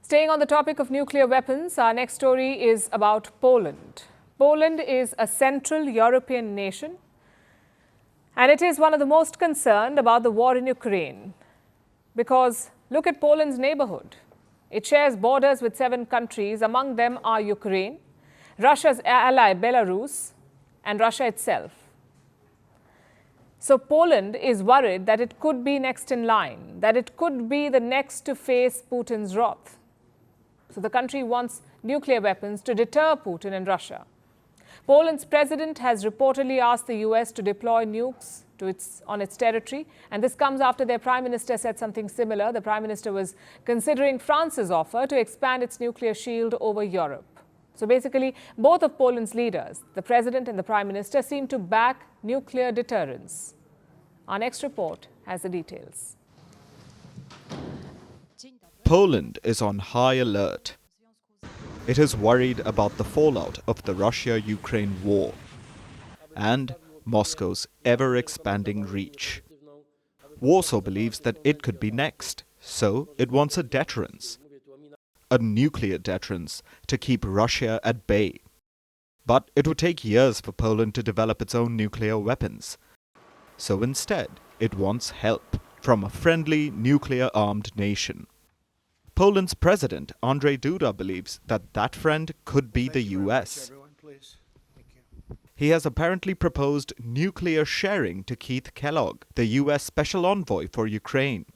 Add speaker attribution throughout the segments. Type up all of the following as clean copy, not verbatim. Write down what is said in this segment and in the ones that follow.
Speaker 1: Staying on the topic of nuclear weapons, our next story is about Poland. Poland is a Central European nation, and it is one of the most concerned about the war in Ukraine. Because look at Poland's neighborhood. It shares borders with 7 countries. Among them are Ukraine, Russia's ally Belarus, and Russia itself. So Poland is worried that it could be next in line, that it could be the next to face Putin's wrath. So the country wants nuclear weapons to deter Putin and Russia. Poland's president has reportedly asked the US to deploy nukes on its territory, and this comes after their prime minister said something similar. The prime minister was considering France's offer to expand its nuclear shield over Europe. So basically, both of Poland's leaders, the president and the prime minister, seem to back nuclear deterrence. Our next report has the details.
Speaker 2: Poland is on high alert. It is worried about the fallout of the Russia-Ukraine war and Moscow's ever-expanding reach. Warsaw believes that it could be next, so it wants a deterrence. A nuclear deterrence to keep Russia at bay. But it would take years for Poland to develop its own nuclear weapons. So instead, it wants help from a friendly nuclear-armed nation. Poland's president, Andrzej Duda, believes that that friend could be the US. He has apparently proposed nuclear sharing to Keith Kellogg, the US special envoy for Ukraine.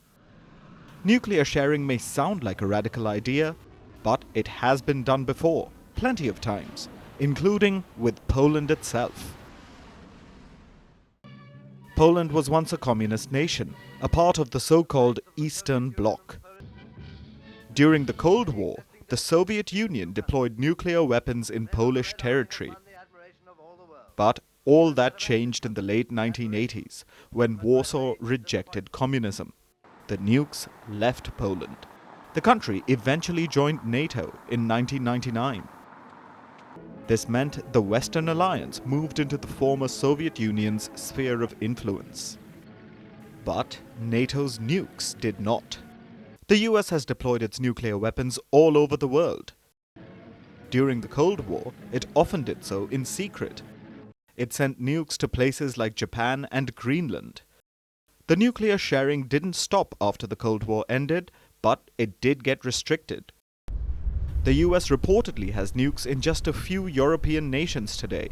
Speaker 2: Nuclear sharing may sound like a radical idea, but it has been done before, plenty of times, including with Poland itself. Poland was once a communist nation, a part of the so-called Eastern Bloc. During the Cold War, the Soviet Union deployed nuclear weapons in Polish territory. But all that changed in the late 1980s, when Warsaw rejected communism. The nukes left Poland. The country eventually joined NATO in 1999. This meant the Western Alliance moved into the former Soviet Union's sphere of influence. But NATO's nukes did not. The US has deployed its nuclear weapons all over the world. During the Cold War, it often did so in secret. It sent nukes to places like Japan and Greenland. The nuclear sharing didn't stop after the Cold War ended, but it did get restricted. The US reportedly has nukes in just a few European nations today: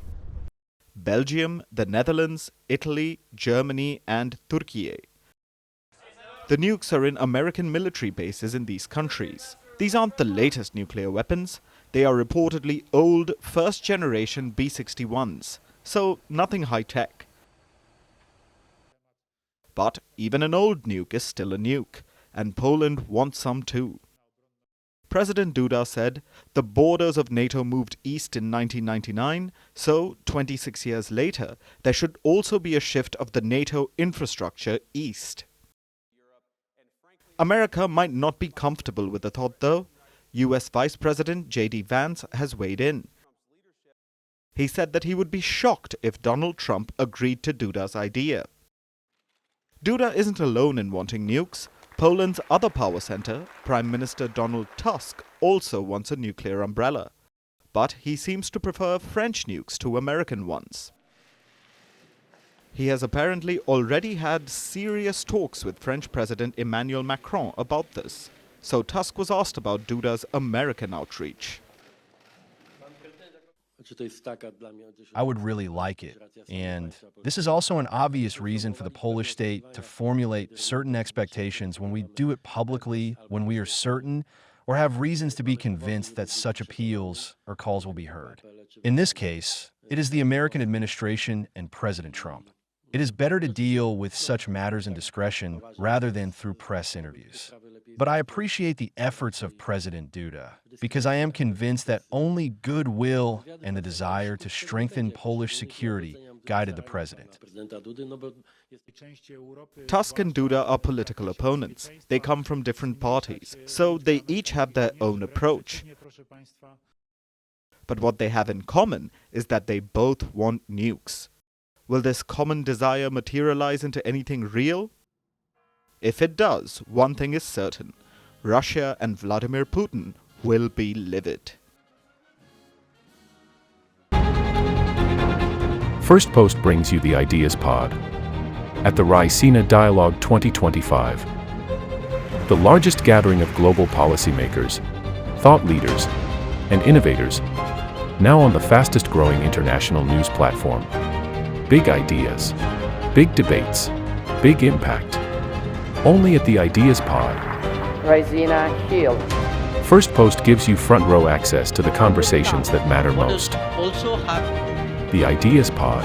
Speaker 2: Belgium, the Netherlands, Italy, Germany, and Turkey. The nukes are in American military bases in these countries. These aren't the latest nuclear weapons. They are reportedly old, first-generation B-61s, so nothing high-tech. But even an old nuke is still a nuke, and Poland wants some too. President Duda said the borders of NATO moved east in 1999, so 26 years later, there should also be a shift of the NATO infrastructure east. America might not be comfortable with the thought, though. US Vice President J.D. Vance has weighed in. He said that he would be shocked if Donald Trump agreed to Duda's idea. Duda isn't alone in wanting nukes. Poland's other power center, Prime Minister Donald Tusk, also wants a nuclear umbrella. But he seems to prefer French nukes to American ones. He has apparently already had serious talks with French President Emmanuel Macron about this. So Tusk was asked about Duda's American outreach.
Speaker 3: I would really like it. And this is also an obvious reason for the Polish state to formulate certain expectations when we do it publicly, when we are certain or have reasons to be convinced that such appeals or calls will be heard. In this case, it is the American administration and President Trump. It is better to deal with such matters in discretion rather than through press interviews. But I appreciate the efforts of President Duda, because I am convinced that only goodwill and the desire to strengthen Polish security guided the president.
Speaker 2: Tusk and Duda are political opponents. They come from different parties, so they each have their own approach. But what they have in common is that they both want nukes. Will this common desire materialize into anything real? If it does, one thing is certain. Russia and Vladimir Putin will be livid.
Speaker 4: Firstpost brings you the Ideas Pod at the Raisina Dialogue 2025, the largest gathering of global policymakers, thought leaders, and innovators, now on the fastest-growing international news platform. Big ideas, big debates, big impact. Only at the Ideas Pod.
Speaker 5: Raisina Hill.
Speaker 4: Firstpost gives you front-row access to the conversations that matter most. The Ideas Pod.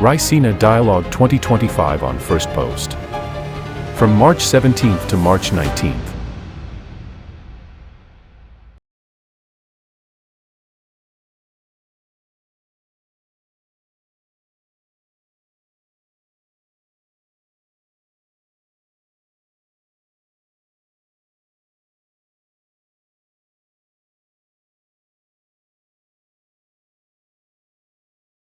Speaker 4: Raisina Dialogue 2025 on Firstpost. From March 17th to March 19th.